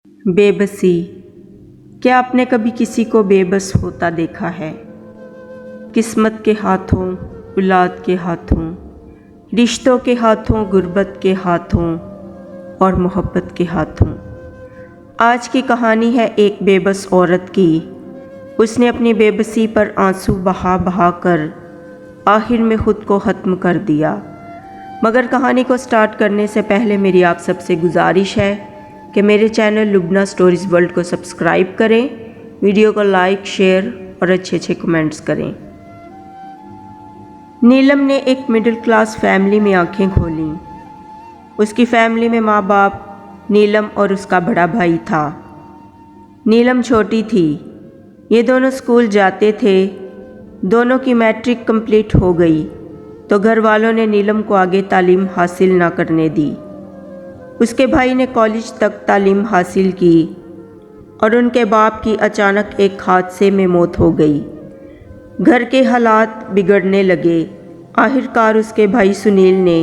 बेबसी। क्या आपने कभी किसी को बेबस होता देखा है? किस्मत के हाथों, औलाद के हाथों, रिश्तों के हाथों, गुर्बत के हाथों और मोहब्बत के हाथों। आज की कहानी है एक बेबस औरत की। उसने अपनी बेबसी पर आंसू बहा बहा कर आखिर में ख़ुद को ख़त्म कर दिया। मगर कहानी को स्टार्ट करने से पहले मेरी आप सबसे गुजारिश है कि मेरे चैनल लुबना स्टोरीज़ वर्ल्ड को सब्सक्राइब करें, वीडियो को लाइक, शेयर और अच्छे कमेंट्स करें। नीलम ने एक मिडिल क्लास फैमिली में आंखें खोलीं। उसकी फैमिली में माँ बाप, नीलम और उसका बड़ा भाई था। नीलम छोटी थी। ये दोनों स्कूल जाते थे। दोनों की मैट्रिक कंप्लीट हो गई तो घर वालों ने नीलम को आगे तालीम हासिल ना करने दी। उसके भाई ने कॉलेज तक तालीम हासिल की और उनके बाप की अचानक एक हादसे में मौत हो गई। घर के हालात बिगड़ने लगे। आखिरकार उसके भाई सुनील ने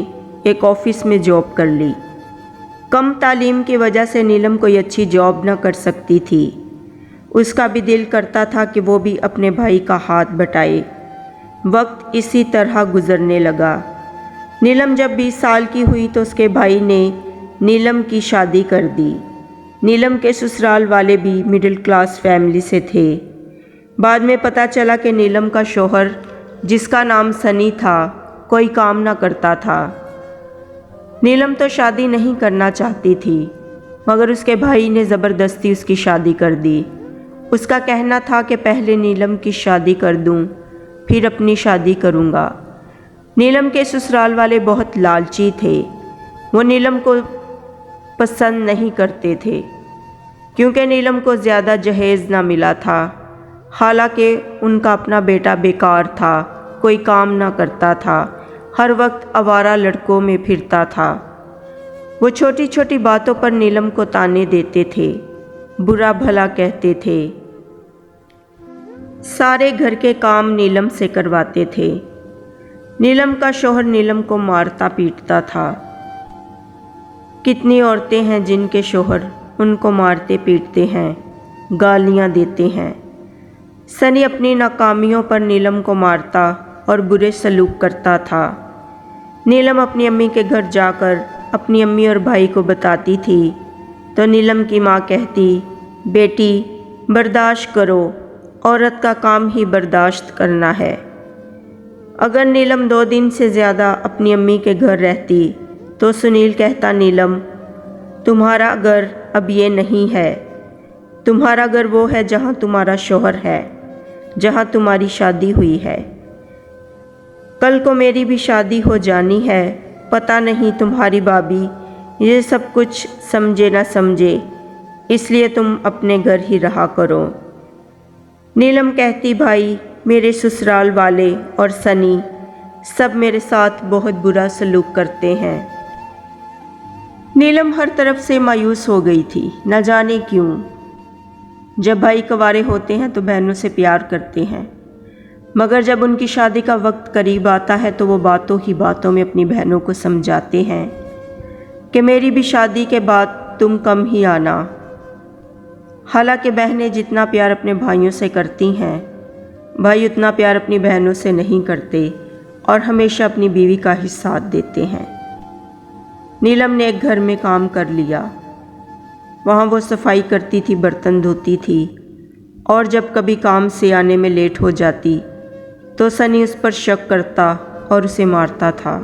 एक ऑफिस में जॉब कर ली। कम तालीम की वजह से नीलम कोई अच्छी जॉब न कर सकती थी। उसका भी दिल करता था कि वो भी अपने भाई का हाथ बटाए। वक्त इसी तरह गुजरने लगा। नीलम जब 20 साल की हुई तो उसके भाई ने नीलम की शादी कर दी। नीलम के ससुराल वाले भी मिडिल क्लास फैमिली से थे। बाद में पता चला कि नीलम का शौहर, जिसका नाम सनी था, कोई काम ना करता था। नीलम तो शादी नहीं करना चाहती थी, मगर उसके भाई ने ज़बरदस्ती उसकी शादी कर दी। उसका कहना था कि पहले नीलम की शादी कर दूं, फिर अपनी शादी करूंगा। नीलम के ससुराल वाले बहुत लालची थे। वो नीलम को पसंद नहीं करते थे क्योंकि नीलम को ज़्यादा जहेज़ ना मिला था। हालांकि उनका अपना बेटा बेकार था, कोई काम ना करता था, हर वक्त आवारा लड़कों में फिरता था। वो छोटी छोटी बातों पर नीलम को ताने देते थे, बुरा भला कहते थे। सारे घर के काम नीलम से करवाते थे। नीलम का शौहर नीलम को मारता पीटता था। कितनी औरतें हैं जिनके शौहर उनको मारते पीटते हैं, गालियां देते हैं। सनी अपनी नाकामियों पर नीलम को मारता और बुरे सलूक करता था। नीलम अपनी अम्मी के घर जाकर अपनी अम्मी और भाई को बताती थी तो नीलम की माँ कहती, बेटी बर्दाश्त करो, औरत का काम ही बर्दाश्त करना है। अगर नीलम 2 दिन से ज़्यादा अपनी अम्मी के घर रहती तो सुनील कहता, नीलम तुम्हारा घर अब ये नहीं है। तुम्हारा घर वो है जहाँ तुम्हारा शौहर है, जहाँ तुम्हारी शादी हुई है। कल को मेरी भी शादी हो जानी है। पता नहीं तुम्हारी भाभी ये सब कुछ समझे ना समझे, इसलिए तुम अपने घर ही रहा करो। नीलम कहती, भाई मेरे ससुराल वाले और सनी सब मेरे साथ बहुत बुरा सलूक करते हैं। नीलम हर तरफ से मायूस हो गई थी, न जाने क्यों। जब भाई कवारे होते हैं तो बहनों से प्यार करते हैं, मगर जब उनकी शादी का वक्त करीब आता है तो वो बातों ही बातों में अपनी बहनों को समझाते हैं कि मेरी भी शादी के बाद तुम कम ही आना। हालांकि बहनें जितना प्यार अपने भाइयों से करती हैं, भाई उतना प्यार अपनी बहनों से नहीं करते और हमेशा अपनी बीवी का ही साथ देते हैं। नीलम ने एक घर में काम कर लिया। वहाँ वो सफाई करती थी, बर्तन धोती थी और जब कभी काम से आने में लेट हो जाती तो सनी उस पर शक करता और उसे मारता था।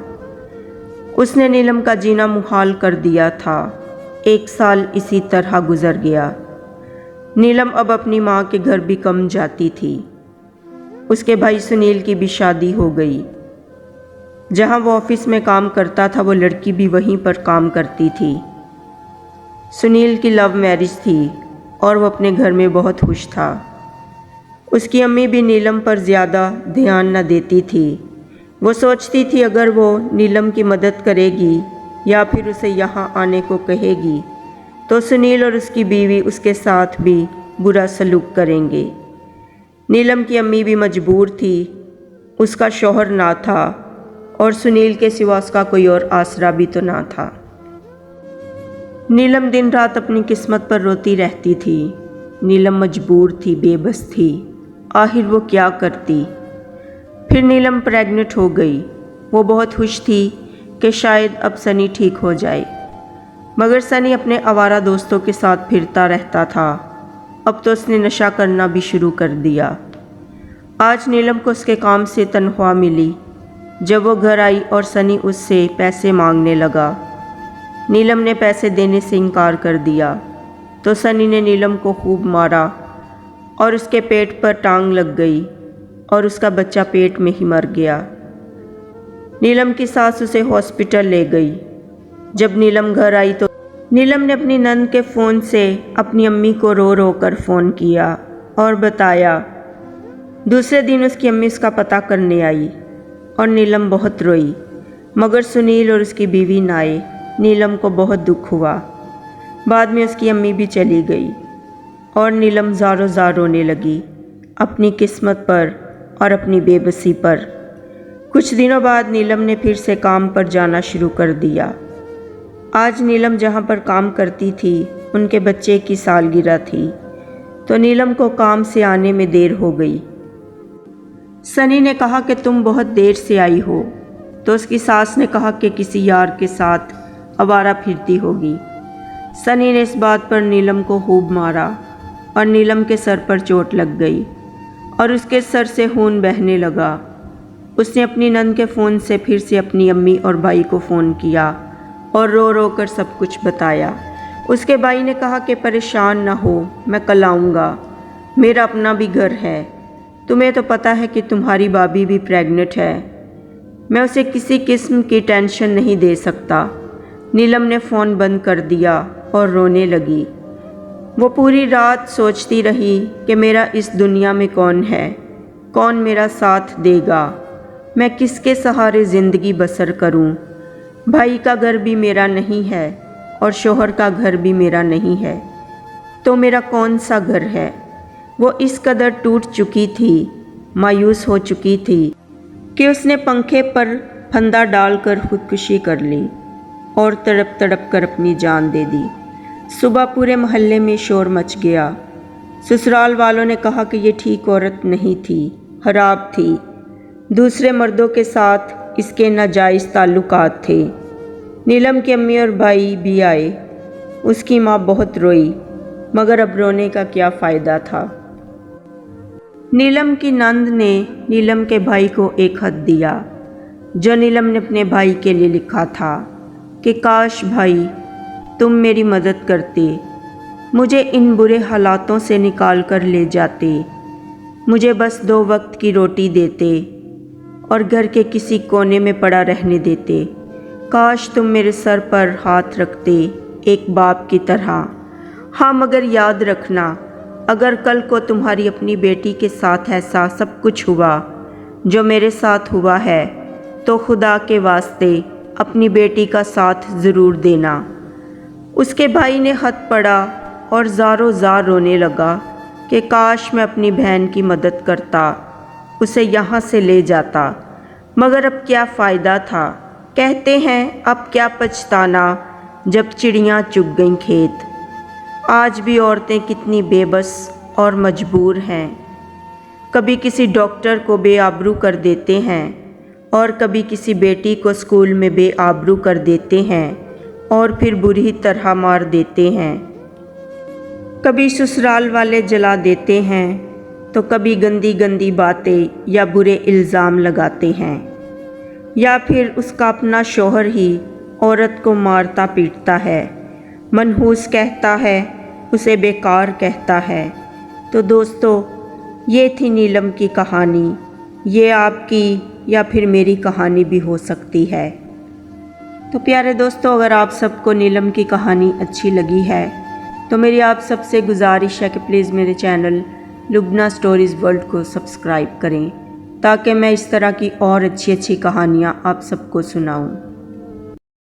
उसने नीलम का जीना मुहाल कर दिया था। 1 साल इसी तरह गुजर गया। नीलम अब अपनी माँ के घर भी कम जाती थी। उसके भाई सुनील की भी शादी हो गई। जहाँ वो ऑफिस में काम करता था वो लड़की भी वहीं पर काम करती थी। सुनील की लव मैरिज थी और वो अपने घर में बहुत खुश था। उसकी अम्मी भी नीलम पर ज़्यादा ध्यान न देती थी। वो सोचती थी अगर वो नीलम की मदद करेगी या फिर उसे यहाँ आने को कहेगी तो सुनील और उसकी बीवी उसके साथ भी बुरा सलूक करेंगे। नीलम की अम्मी भी मजबूर थी। उसका शौहर ना था और सुनील के सिवा उसका कोई और आसरा भी तो ना था। नीलम दिन रात अपनी किस्मत पर रोती रहती थी। नीलम मजबूर थी, बेबस थी। आखिर वो क्या करती। फिर नीलम प्रेग्नेंट हो गई। वो बहुत खुश थी कि शायद अब सनी ठीक हो जाए, मगर सनी अपने आवारा दोस्तों के साथ फिरता रहता था। अब तो उसने नशा करना भी शुरू कर दिया। आज नीलम को उसके काम से तनख्वाह मिली। जब वो घर आई और सनी उससे पैसे मांगने लगा, नीलम ने पैसे देने से इनकार कर दिया तो सनी ने नीलम को खूब मारा और उसके पेट पर टांग लग गई और उसका बच्चा पेट में ही मर गया। नीलम की सास उसे हॉस्पिटल ले गई। जब नीलम घर आई तो नीलम ने अपनी नंद के फ़ोन से अपनी अम्मी को रो रो कर फ़ोन किया और बताया। दूसरे दिन उसकी अम्मी उसका पता करने आई और नीलम बहुत रोई, मगर सुनील और उसकी बीवी न आए। नीलम को बहुत दुख हुआ। बाद में उसकी अम्मी भी चली गई और नीलम ज़ारो ज़ार रोने लगी अपनी किस्मत पर और अपनी बेबसी पर। कुछ दिनों बाद नीलम ने फिर से काम पर जाना शुरू कर दिया। आज नीलम जहाँ पर काम करती थी उनके बच्चे की सालगिरह थी, तो नीलम को काम से आने में देर हो गई। सनी ने कहा कि तुम बहुत देर से आई हो, तो उसकी सास ने कहा कि किसी यार के साथ आवारा फिरती होगी। सनी ने इस बात पर नीलम को खूब मारा और नीलम के सर पर चोट लग गई और उसके सर से खून बहने लगा। उसने अपनी नंद के फ़ोन से फिर से अपनी अम्मी और भाई को फ़ोन किया और रो रो कर सब कुछ बताया। उसके भाई ने कहा कि परेशान ना हो, मैं कल आऊँगा, मेरा अपना भी घर है। तुम्हें तो पता है कि तुम्हारी भाभी भी प्रेग्नेंट है, मैं उसे किसी किस्म की टेंशन नहीं दे सकता। नीलम ने फ़ोन बंद कर दिया और रोने लगी। वो पूरी रात सोचती रही कि मेरा इस दुनिया में कौन है, कौन मेरा साथ देगा, मैं किसके सहारे ज़िंदगी बसर करूं। भाई का घर भी मेरा नहीं है और शोहर का घर भी मेरा नहीं है, तो मेरा कौन सा घर है। वो इस कदर टूट चुकी थी, मायूस हो चुकी थी कि उसने पंखे पर फंदा डालकर खुदकुशी कर ली और तड़प तड़प कर अपनी जान दे दी। सुबह पूरे मोहल्ले में शोर मच गया। ससुराल वालों ने कहा कि ये ठीक औरत नहीं थी, खराब थी, दूसरे मर्दों के साथ इसके नाजायज़ ताल्लुकात थे। नीलम की अम्मी और भाई भी आए। उसकी माँ बहुत रोई, मगर अब रोने का क्या फ़ायदा था। नीलम की नंद ने नीलम के भाई को एक खत दिया जो नीलम ने अपने भाई के लिए लिखा था कि काश भाई तुम मेरी मदद करते, मुझे इन बुरे हालातों से निकाल कर ले जाते, मुझे बस 2 वक्त की रोटी देते और घर के किसी कोने में पड़ा रहने देते। काश तुम मेरे सर पर हाथ रखते एक बाप की तरह। हाँ, मगर याद रखना, अगर कल को तुम्हारी अपनी बेटी के साथ ऐसा सब कुछ हुआ जो मेरे साथ हुआ है, तो खुदा के वास्ते अपनी बेटी का साथ ज़रूर देना। उसके भाई ने खत पढ़ा और ज़ारो ज़ार रोने लगा कि काश मैं अपनी बहन की मदद करता, उसे यहाँ से ले जाता, मगर अब क्या फ़ायदा था। कहते हैं अब क्या पछताना जब चिड़ियाँ चुग गईं खेत। आज भी औरतें कितनी बेबस और मजबूर हैं। कभी किसी डॉक्टर को बेआबरू कर देते हैं और कभी किसी बेटी को स्कूल में बेआबरू कर देते हैं और फिर बुरी तरह मार देते हैं। कभी ससुराल वाले जला देते हैं तो कभी गंदी गंदी बातें या बुरे इल्ज़ाम लगाते हैं, या फिर उसका अपना शौहर ही औरत को मारता पीटता है, मनहूस कहता है, उसे बेकार कहता है। तो दोस्तों, ये थी नीलम की कहानी। ये आपकी या फिर मेरी कहानी भी हो सकती है। तो प्यारे दोस्तों, अगर आप सबको नीलम की कहानी अच्छी लगी है तो मेरी आप सबसे गुजारिश है कि प्लीज़ मेरे चैनल लुबना स्टोरीज़ वर्ल्ड को सब्सक्राइब करें, ताकि मैं इस तरह की और अच्छी अच्छी कहानियाँ आप सबको सुनाऊँ।